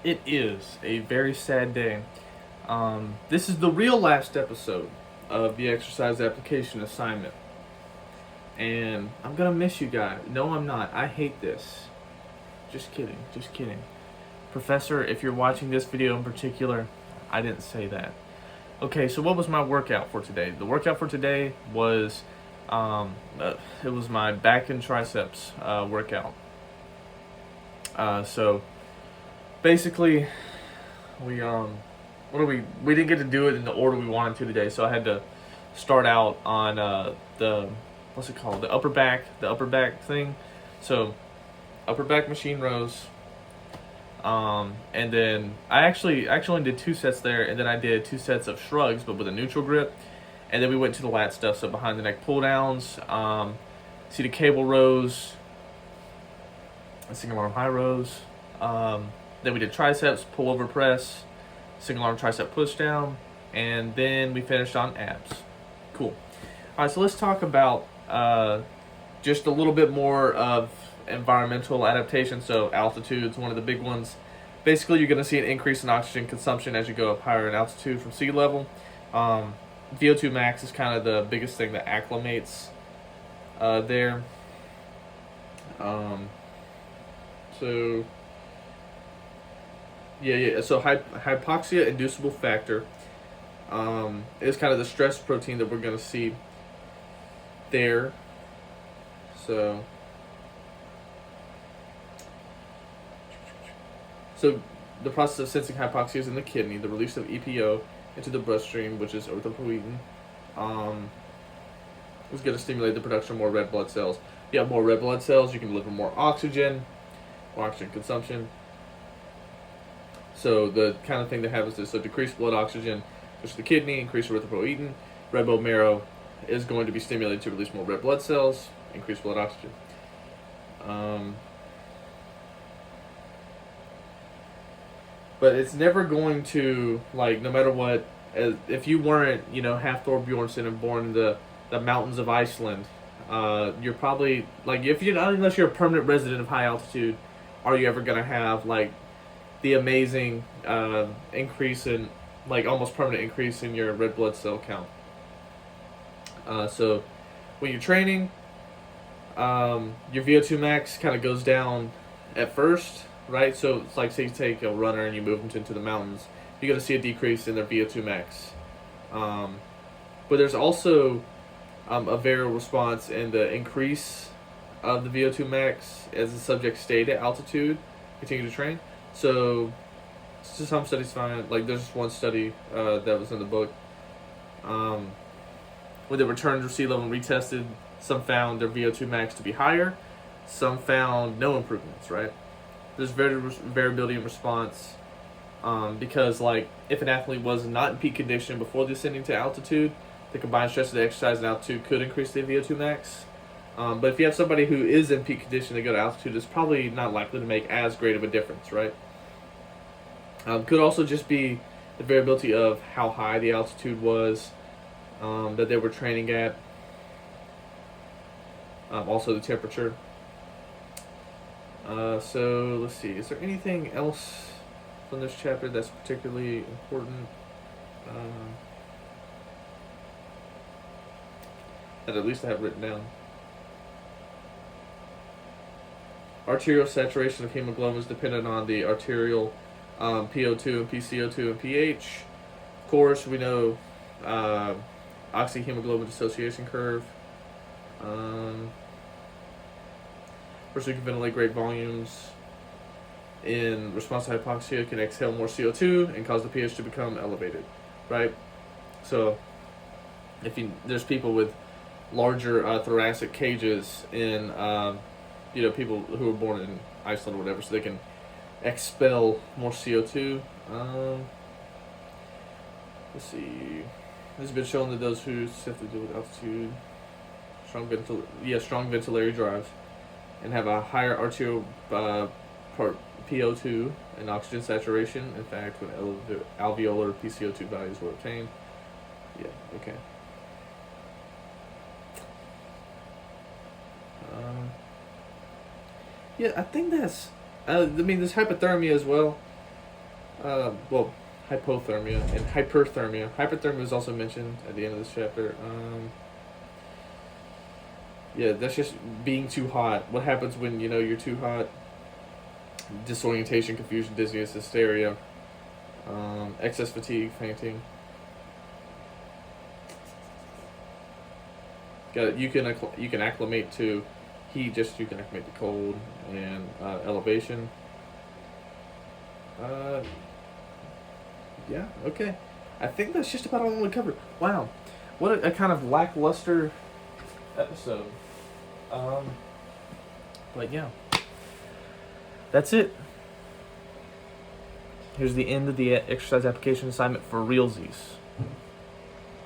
It is a very sad day. This is the real last episode of the exercise application assignment. And I'm gonna miss you guys. No, I'm not. I hate this. Just kidding. Just kidding. Professor, if you're watching this video in particular, I didn't say that. Okay, so what was my workout for today? The workout for today was, it was my back and triceps workout. So basically, we we didn't get to do it in the order we wanted to today, so I had to start out on the what's it called, the upper back thing. So upper back machine rows, and then I actually only did 2 sets there, and then I did 2 sets of shrugs but with a neutral grip, and then we went to the lat stuff, so behind the neck pull downs, seated cable rows, single arm high rows. Then we did triceps, pull over press, single arm tricep push down, and then we finished on abs. Cool. All right, so let's talk about just a little bit more of environmental adaptation. So altitude is one of the big ones. Basically, you're going to see an increase in oxygen consumption as you go up higher in altitude from sea level. VO2 max is kind of the biggest thing that acclimates there. So yeah. So hypoxia inducible factor is kind of the stress protein that we're going to see there. So the process of sensing hypoxia is in the kidney. The release of EPO into the bloodstream, which is erythropoietin, is going to stimulate the production of more red blood cells. You have more red blood cells, you can deliver more oxygen consumption. So the kind of thing that happens is, so decreased blood oxygen goes to the kidney, increased erythropoietin, red bone marrow is going to be stimulated to release more red blood cells, increased blood oxygen. But it's never going to, like, no matter what, if you weren't, half Thorbjornsson and born in the mountains of Iceland, you're probably, like, unless you're a permanent resident of high altitude, are you ever going to have, like, the amazing increase in, like, almost permanent increase in your red blood cell count. So when you're training, your VO2 max kind of goes down at first, right? So it's like, say you take a runner and you move them into the mountains, you're going to see a decrease in their VO2 max. But there's also a variable response in the increase of the VO2 max as the subject stayed at altitude, continue to train. So some studies find, like, there's one study that was in the book, when they returned to sea level and retested, some found their VO2 max to be higher, some found no improvements, right? There's variability in response, because, like, if an athlete was not in peak condition before descending to altitude, the combined stress of the exercise and altitude could increase the VO2 max. But if you have somebody who is in peak condition to go to altitude, it's probably not likely to make as great of a difference, right? Could also just be the variability of how high the altitude was that they were training at. Also the temperature. So let's see. Is there anything else from this chapter that's particularly important? That at least I have written down. Arterial saturation of hemoglobin is dependent on the arterial PO2 and PCO2 and pH. Of course, we know oxyhemoglobin dissociation curve. Person who can ventilate great volumes in response to hypoxia can exhale more CO2 and cause the pH to become elevated, right? So there's people with larger thoracic cages in people who are born in Iceland or whatever, so they can expel more CO2. Let's see. It has been shown that those who successfully deal with altitude, strong ventilatory drives, and have a higher arterial PO2 and oxygen saturation. In fact, when alveolar PCO2 values were obtained. Yeah, okay. Yeah, I think that's. There's hypothermia as well. Well, hypothermia and hyperthermia. Hyperthermia is also mentioned at the end of this chapter. Yeah, that's just being too hot. What happens when you're too hot? Disorientation, confusion, dizziness, hysteria, excess fatigue, fainting. You can acclimate to heat, just you can acclimate to cold and elevation. Uh, yeah, okay. I think that's just about all we covered. Wow, what a kind of lackluster episode. But yeah, that's it. Here's the end of the exercise application assignment for realsies.